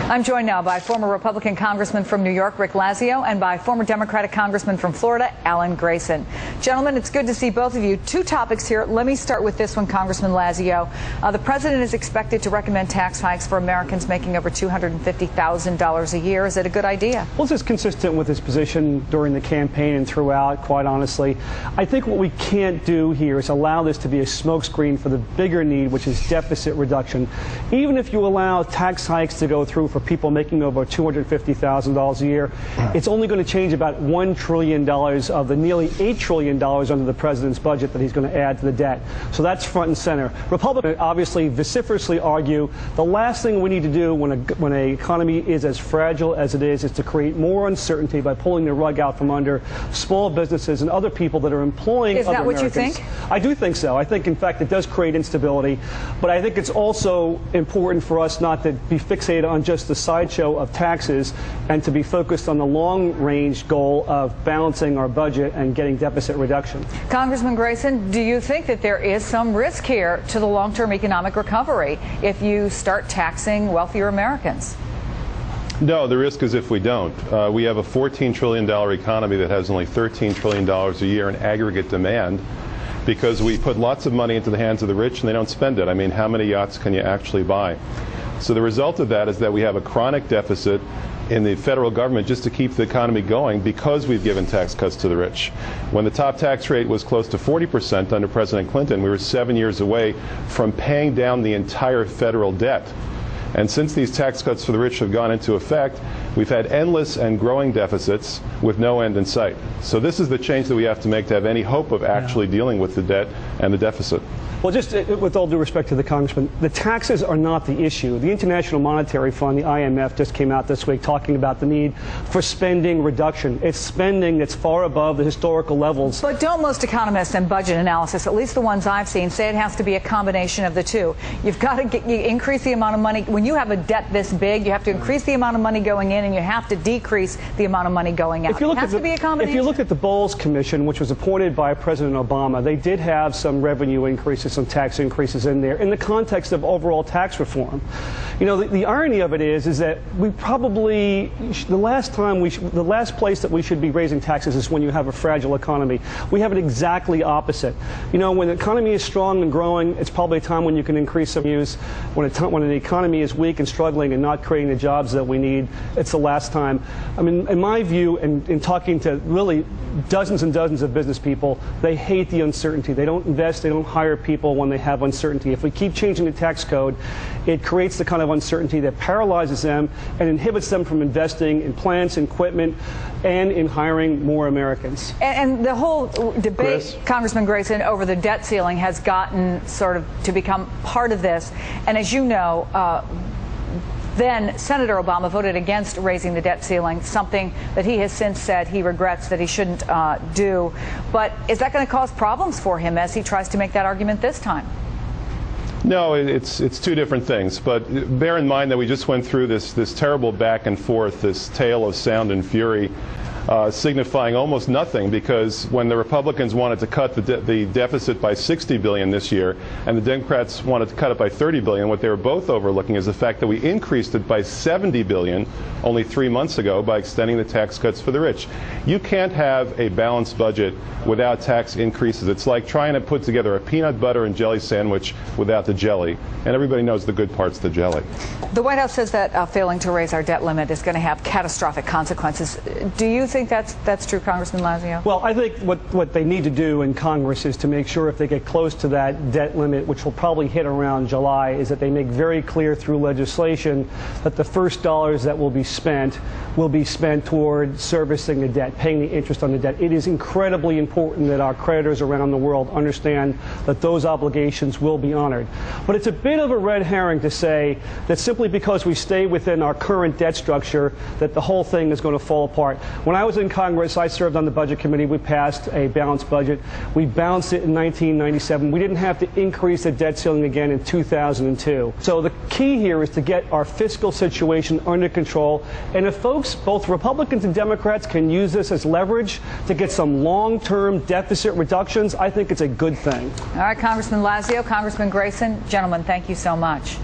I'm joined now by former Republican Congressman from New York, Rick Lazio, and by former Democratic Congressman from Florida, Alan Grayson. Gentlemen, it's good to see both of you. Two topics here. Let me start with this one, Congressman Lazio. The president is expected to recommend tax hikes for Americans making over $250,000 a year. Is it a good idea? Well, this is consistent with his position during the campaign and throughout, quite honestly. I think what we can't do here is allow this to be a smokescreen for the bigger need, which is deficit reduction. Even if you allow tax hikes to go through for people making over $250,000 a year, it's only going to change about $1 trillion of the nearly $8 trillion under the president's budget that he's going to add to the debt. So that's front and center. Republicans obviously vociferously argue the last thing we need to do when an economy is as fragile as it is to create more uncertainty by pulling the rug out from under small businesses and other people that are employing other Americans. Is that what you think? I do think so. I think, in fact, it does create instability. But I think it's also important for us not to be fixated on just the sideshow of taxes and to be focused on the long-range goal of balancing our budget and getting deficit reduction. Congressman Grayson, do you think that there is some risk here to the long-term economic recovery if you start taxing wealthier Americans? No, the risk is if we don't. We have a $14 trillion economy that has only $13 trillion a year in aggregate demand because we put lots of money into the hands of the rich and they don't spend it. I mean, how many yachts can you actually buy? So the result of that is that we have a chronic deficit in the federal government just to keep the economy going because we've given tax cuts to the rich. When the top tax rate was close to 40% under President Clinton, we were 7 years away from paying down the entire federal debt. And since these tax cuts for the rich have gone into effect, we've had endless and growing deficits with no end in sight. So this is the change that we have to make to have any hope of actually dealing with the debt and the deficit. Well, just with all due respect to the congressman, the taxes are not the issue. The International Monetary Fund, the IMF, just came out this week talking about the need for spending reduction. It's spending that's far above the historical levels. But don't most economists and budget analysis, at least the ones I've seen, say it has to be a combination of the two? You've got to increase the amount of money. When you have a debt this big, you have to increase the amount of money going in and you have to decrease the amount of money going out. It has to be a combination. If you look at the Bowles Commission, which was appointed by President Obama, they did have some revenue increases, some tax increases in there in the context of overall tax reform. You know, the irony of it is that we probably, the last place that we should be raising taxes is when you have a fragile economy. We have it exactly opposite. You know, when the economy is strong and growing, it's probably a time when you can increase some use. When the economy is weak and struggling and not creating the jobs that we need, it's the last time. I mean, in my view, and in talking to really dozens and dozens of business people, they hate the uncertainty. They don't invest, they don't hire people when they have uncertainty. If we keep changing the tax code, it creates the kind of uncertainty that paralyzes them and inhibits them from investing in plants, in equipment, and in hiring more Americans. And the whole debate, Chris? Congressman Grayson, over the debt ceiling has gotten sort of to become part of this. And as you know, then Senator Obama voted against raising the debt ceiling, something that he has since said he regrets that he shouldn't do. But is that going to cause problems for him as he tries to make that argument this time? No, it's two different things. But bear in mind that we just went through this terrible back and forth, this tale of sound and fury, signifying almost nothing, because when the Republicans wanted to cut the deficit by $60 billion this year and the Democrats wanted to cut it by $30 billion, what they were both overlooking is the fact that we increased it by $70 billion only 3 months ago by extending the tax cuts for the rich. You can't have a balanced budget without tax increases. It's like trying to put together a peanut butter and jelly sandwich without the jelly. And everybody knows the good part's the jelly. The White House says that failing to raise our debt limit is going to have catastrophic consequences. Do you think that's true, Congressman Lazio? Well, I think what they need to do in Congress is to make sure if they get close to that debt limit, which will probably hit around July, is that they make very clear through legislation that the first dollars that will be spent toward servicing the debt, paying the interest on the debt. It is incredibly important that our creditors around the world understand that those obligations will be honored. But it's a bit of a red herring to say that simply because we stay within our current debt structure that the whole thing is going to fall apart. When I was in Congress, I served on the Budget Committee. We passed a balanced budget. We balanced it in 1997. We didn't have to increase the debt ceiling again in 2002. So the key here is to get our fiscal situation under control. And if folks, both Republicans and Democrats, can use this as leverage to get some long-term deficit reductions, I think it's a good thing. All right, Congressman Lazio, Congressman Grayson, gentlemen, thank you so much.